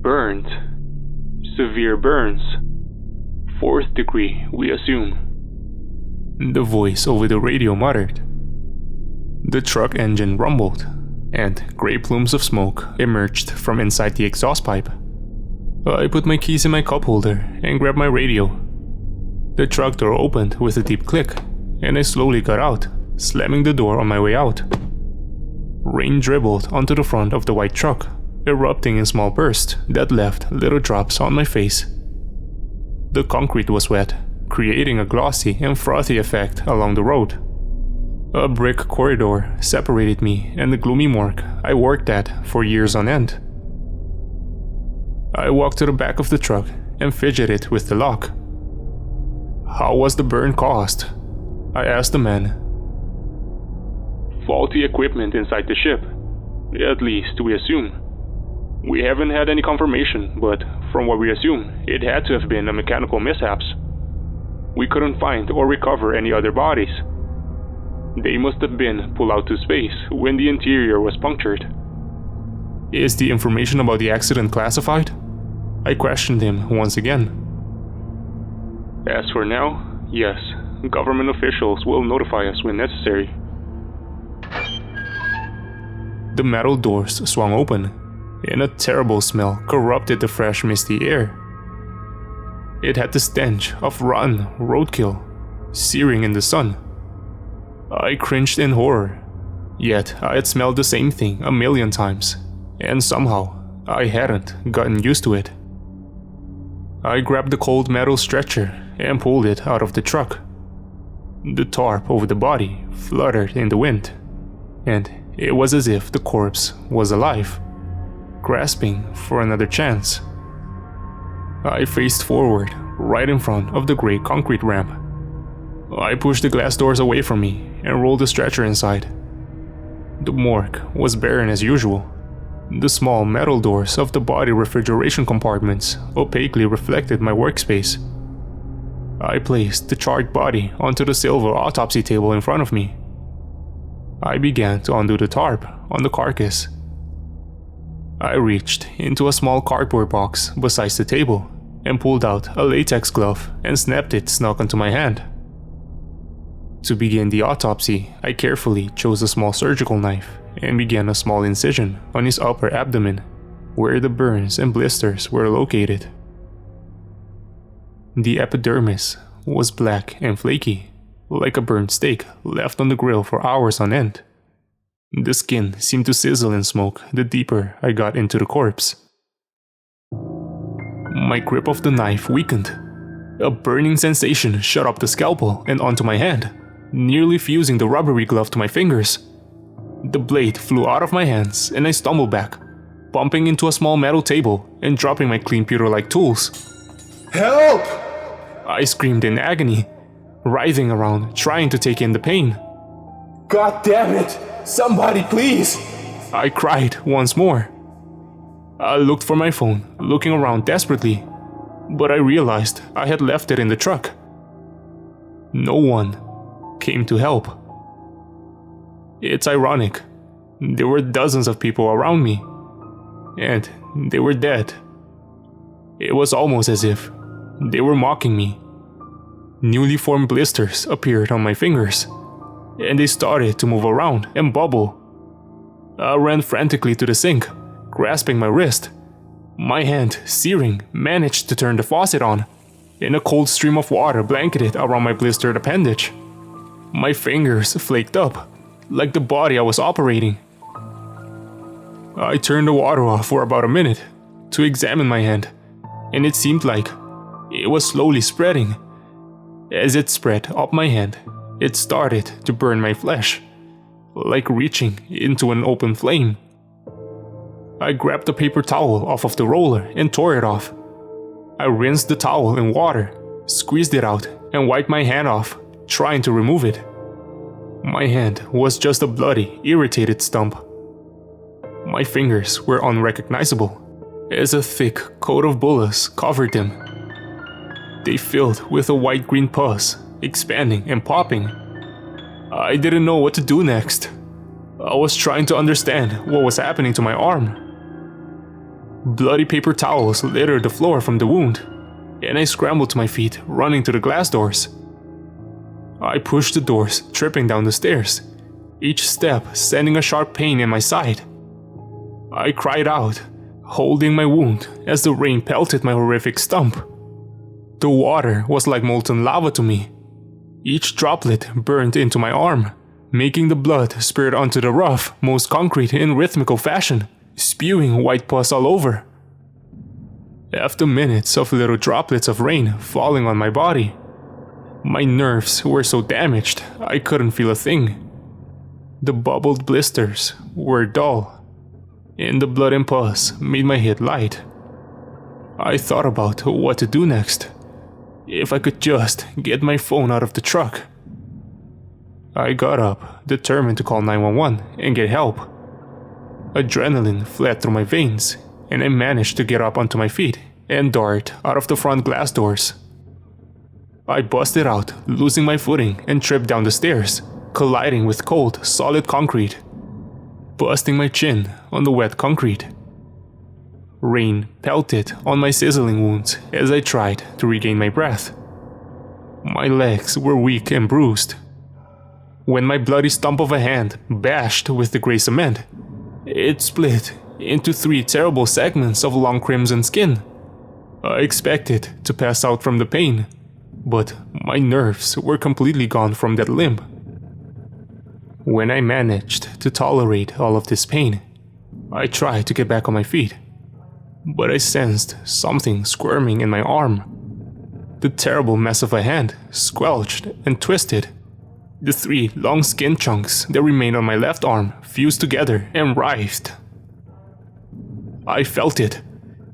Burned. Severe burns. 4th degree, we assume. The voice over the radio muttered. The truck engine rumbled, and gray plumes of smoke emerged from inside the exhaust pipe. I put my keys in my cup holder and grabbed my radio. The truck door opened with a deep click, and I slowly got out, slamming the door on my way out. Rain dribbled onto the front of the white truck, erupting in small bursts that left little drops on my face. The concrete was wet, creating a glossy and frothy effect along the road. A brick corridor separated me and the gloomy morgue I worked at for years on end. I walked to the back of the truck and fidgeted with the lock. How was the burn caused? I asked the man. Faulty equipment inside the ship. At least, we assume. We haven't had any confirmation, but from what we assume, it had to have been a mechanical mishaps. We couldn't find or recover any other bodies. They must have been pulled out to space when the interior was punctured. Is the information about the accident classified? I questioned him once again. As for now, yes, government officials will notify us when necessary. The metal doors swung open, and a terrible smell corrupted the fresh, misty air. It had the stench of rotten roadkill, searing in the sun. I cringed in horror, yet I had smelled the same thing a million times, and somehow I hadn't gotten used to it. I grabbed the cold metal stretcher and pulled it out of the truck. The tarp over the body fluttered in the wind, and it was as if the corpse was alive, grasping for another chance. I faced forward, right in front of the gray concrete ramp. I pushed the glass doors away from me and rolled the stretcher inside. The morgue was barren as usual. The small metal doors of the body refrigeration compartments opaquely reflected my workspace. I placed the charred body onto the silver autopsy table in front of me. I began to undo the tarp on the carcass. I reached into a small cardboard box beside the table and pulled out a latex glove and snapped it snug onto my hand. To begin the autopsy, I carefully chose a small surgical knife and began a small incision on his upper abdomen, where the burns and blisters were located. The epidermis was black and flaky, like a burnt steak left on the grill for hours on end. The skin seemed to sizzle in smoke the deeper I got into the corpse. My grip of the knife weakened. A burning sensation shot up the scalpel and onto my hand, nearly fusing the rubbery glove to my fingers. The blade flew out of my hands and I stumbled back, bumping into a small metal table and dropping my clean pewter-like tools. Help! I screamed in agony, writhing around, trying to take in the pain. God damn it! Somebody please! I cried once more. I looked for my phone, looking around desperately, but I realized I had left it in the truck. No one came to help. It's ironic. There were dozens of people around me, and they were dead. It was almost as if they were mocking me. Newly formed blisters appeared on my fingers, and they started to move around and bubble. I ran frantically to the sink, grasping my wrist. My hand, searing, managed to turn the faucet on, and a cold stream of water blanketed around my blistered appendage. My fingers flaked up, like the body I was operating. I turned the water off for about a minute to examine my hand, and it seemed like it was slowly spreading. As it spread up my hand, it started to burn my flesh, like reaching into an open flame. I grabbed the paper towel off of the roller and tore it off. I rinsed the towel in water, squeezed it out, and wiped my hand off, trying to remove it. My hand was just a bloody, irritated stump. My fingers were unrecognizable, as a thick coat of bullous covered them. They filled with a white-green pus, expanding and popping. I didn't know what to do next. I was trying to understand what was happening to my arm. Bloody paper towels littered the floor from the wound, and I scrambled to my feet, running to the glass doors. I pushed the doors, tripping down the stairs, each step sending a sharp pain in my side. I cried out, holding my wound as the rain pelted my horrific stump. The water was like molten lava to me. Each droplet burned into my arm, making the blood spurt onto the rough, most concrete in rhythmical fashion, spewing white pus all over. After minutes of little droplets of rain falling on my body, my nerves were so damaged I couldn't feel a thing. The bubbled blisters were dull, and the blood and pus made my head light. I thought about what to do next, if I could just get my phone out of the truck. I got up, determined to call 911 and get help. Adrenaline fled through my veins, and I managed to get up onto my feet and dart out of the front glass doors. I busted out, losing my footing, and tripped down the stairs, colliding with cold, solid concrete, busting my chin on the wet concrete. Rain pelted on my sizzling wounds as I tried to regain my breath. My legs were weak and bruised. When my bloody stump of a hand bashed with the gray cement, it split into 3 terrible segments of long crimson skin. I expected to pass out from the pain, but my nerves were completely gone from that limb. When I managed to tolerate all of this pain, I tried to get back on my feet, but I sensed something squirming in my arm. The terrible mess of a hand squelched and twisted. The 3 long skin chunks that remained on my left arm fused together and writhed. I felt it.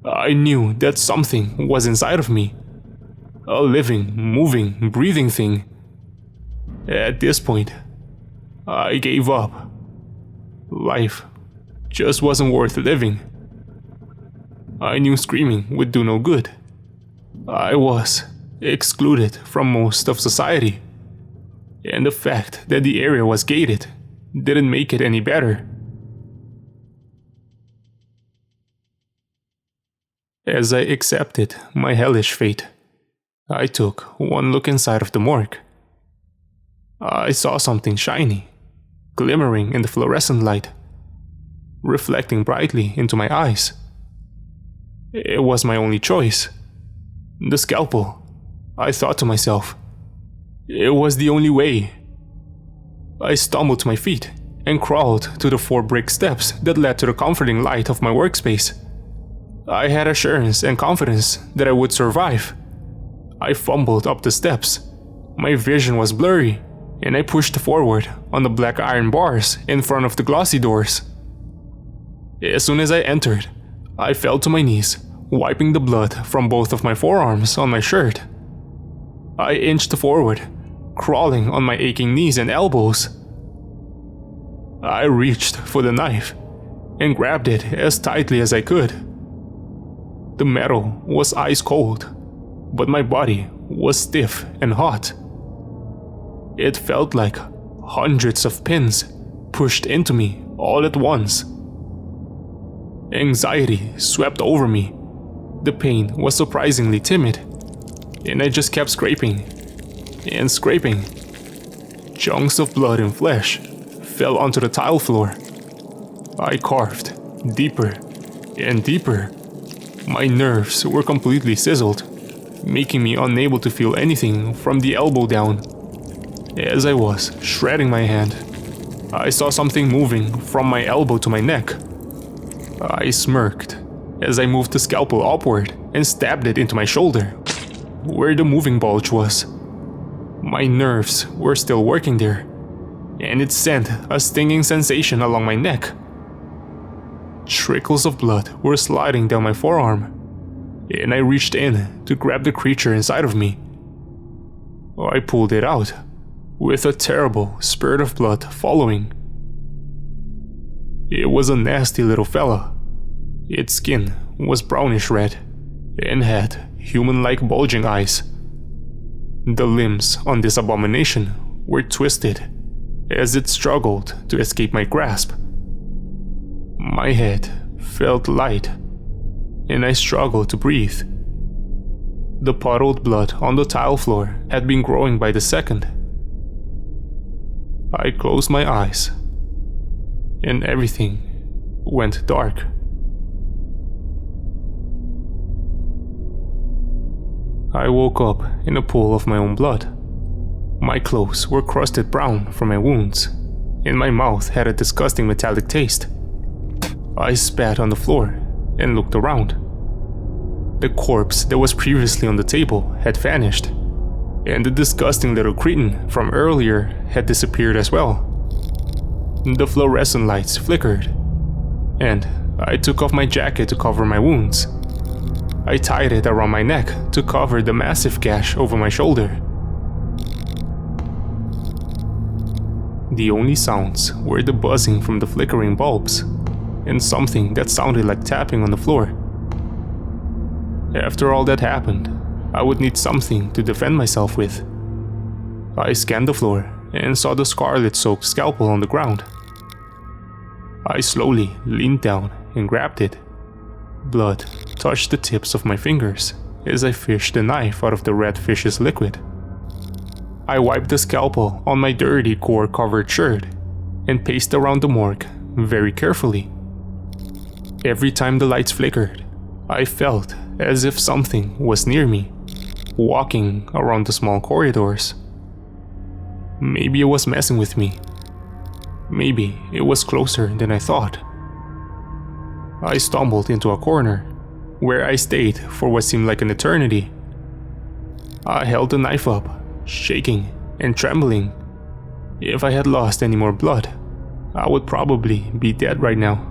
I knew that something was inside of me. A living, moving, breathing thing. At this point, I gave up. Life just wasn't worth living. I knew screaming would do no good. I was excluded from most of society, and the fact that the area was gated didn't make it any better. As I accepted my hellish fate, I took one look inside of the morgue. I saw something shiny, glimmering in the fluorescent light, reflecting brightly into my eyes. It was my only choice. The scalpel, I thought to myself. It was the only way. I stumbled to my feet and crawled to the 4 brick steps that led to the comforting light of my workspace. I had assurance and confidence that I would survive. I fumbled up the steps. My vision was blurry, and I pushed forward on the black iron bars in front of the glossy doors. As soon as I entered, I fell to my knees, wiping the blood from both of my forearms on my shirt. I inched forward, crawling on my aching knees and elbows. I reached for the knife and grabbed it as tightly as I could. The metal was ice cold, but my body was stiff and hot. It felt like hundreds of pins pushed into me all at once. Anxiety swept over me. The pain was surprisingly timid, and I just kept scraping and scraping. Chunks of blood and flesh fell onto the tile floor. I carved deeper and deeper. My nerves were completely sizzled, making me unable to feel anything from the elbow down. As I was shredding my hand, I saw something moving from my elbow to my neck. I smirked as I moved the scalpel upward and stabbed it into my shoulder, where the moving bulge was. My nerves were still working there, and it sent a stinging sensation along my neck. Trickles of blood were sliding down my forearm, and I reached in to grab the creature inside of me. I pulled it out, with a terrible spurt of blood following. It was a nasty little fella. Its skin was brownish red and had human-like bulging eyes. The limbs on this abomination were twisted as it struggled to escape my grasp. My head felt light, and I struggled to breathe. The puddled blood on the tile floor had been growing by the second. I closed my eyes, and everything went dark. I woke up in a pool of my own blood. My clothes were crusted brown from my wounds, and my mouth had a disgusting metallic taste. I spat on the floor and looked around. The corpse that was previously on the table had vanished, and the disgusting little cretin from earlier had disappeared as well. The fluorescent lights flickered, and I took off my jacket to cover my wounds. I tied it around my neck to cover the massive gash over my shoulder. The only sounds were the buzzing from the flickering bulbs, and something that sounded like tapping on the floor. After all that happened, I would need something to defend myself with. I scanned the floor and saw the scarlet-soaked scalpel on the ground. I slowly leaned down and grabbed it. Blood touched the tips of my fingers as I fished the knife out of the red fish's liquid. I wiped the scalpel on my dirty gore-covered shirt and paced around the morgue very carefully. Every time the lights flickered, I felt as if something was near me, walking around the small corridors. Maybe it was messing with me. Maybe it was closer than I thought. I stumbled into a corner, where I stayed for what seemed like an eternity. I held the knife up, shaking and trembling. If I had lost any more blood, I would probably be dead right now.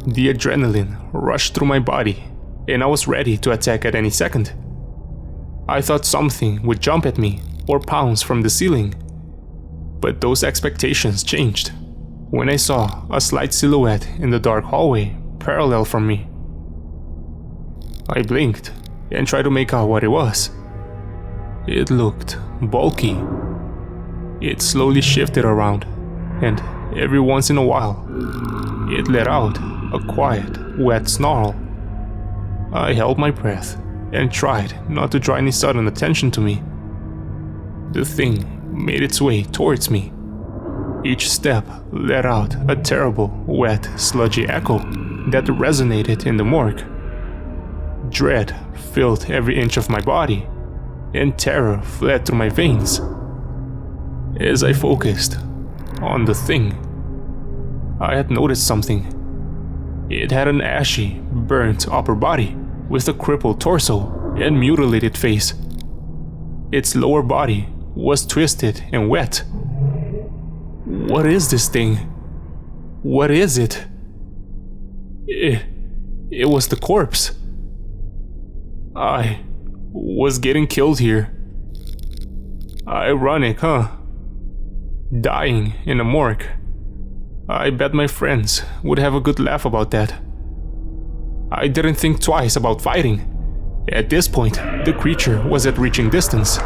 The adrenaline rushed through my body, and I was ready to attack at any second. I thought something would jump at me or pounce from the ceiling, but those expectations changed when I saw a slight silhouette in the dark hallway parallel from me. I blinked and tried to make out what it was. It looked bulky. It slowly shifted around, and every once in a while, it let out a quiet, wet snarl. I held my breath and tried not to draw any sudden attention to me. The thing made its way towards me. Each step let out a terrible, wet, sludgy echo that resonated in the morgue. Dread filled every inch of my body, and terror fled through my veins. As I focused on the thing, I had noticed something. It had an ashy, burnt upper body with a crippled torso and mutilated face. Its lower body was twisted and wet. What is this thing? What is it? It was the corpse. I was getting killed here. Ironic, huh? Dying in a morgue. I bet my friends would have a good laugh about that. I didn't think twice about fighting. At this point, the creature was at reaching distance.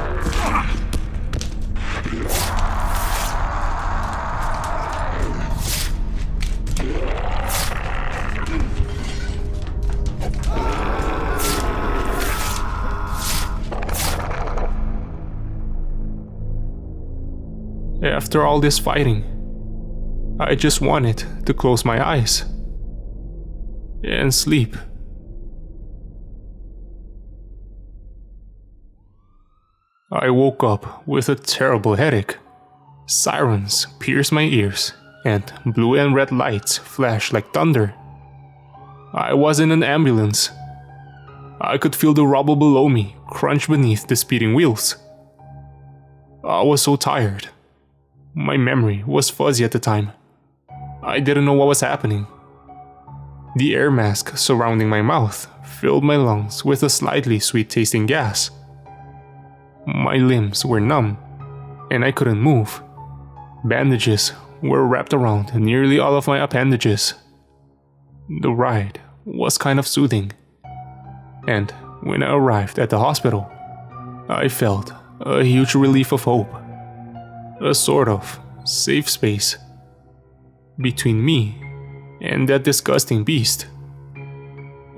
After all this fighting, I just wanted to close my eyes and sleep. I woke up with a terrible headache. Sirens pierced my ears, and blue and red lights flashed like thunder. I was in an ambulance. I could feel the rubble below me crunch beneath the speeding wheels. I was so tired. My memory was fuzzy at the time. I didn't know what was happening. The air mask surrounding my mouth filled my lungs with a slightly sweet-tasting gas. My limbs were numb, and I couldn't move. Bandages were wrapped around nearly all of my appendages. The ride was kind of soothing, and when I arrived at the hospital, I felt a huge relief of hope. A sort of safe space between me and that disgusting beast.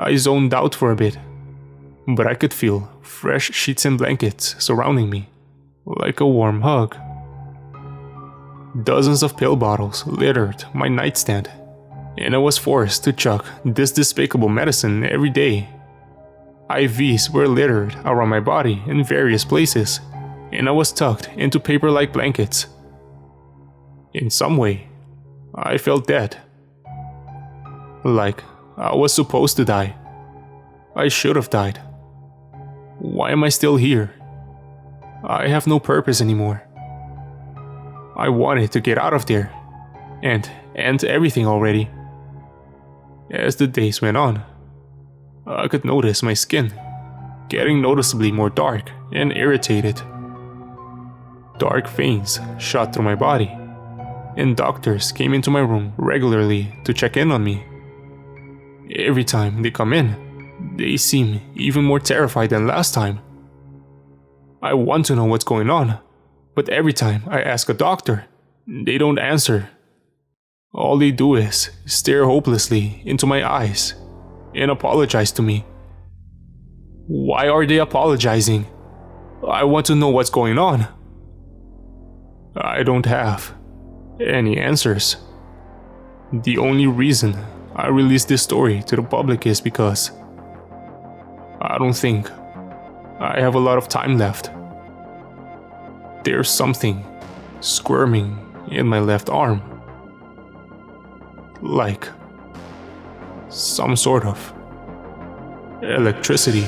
I zoned out for a bit, but I could feel fresh sheets and blankets surrounding me, like a warm hug. Dozens of pill bottles littered my nightstand, and I was forced to chuck this despicable medicine every day. IVs were littered around my body in various places, and I was tucked into paper-like blankets. In some way, I felt dead. Like I was supposed to die. I should have died. Why am I still here? I have no purpose anymore. I wanted to get out of there and end everything already. As the days went on, I could notice my skin getting noticeably more dark and irritated. Dark veins shot through my body, and doctors came into my room regularly to check in on me. Every time they come in, they seem even more terrified than last time. I want to know what's going on, but every time I ask a doctor, they don't answer. All they do is stare hopelessly into my eyes and apologize to me. Why are they apologizing? I want to know what's going on. I don't have any answers. The only reason I released this story to the public is because I don't think I have a lot of time left. There's something squirming in my left arm, like some sort of electricity.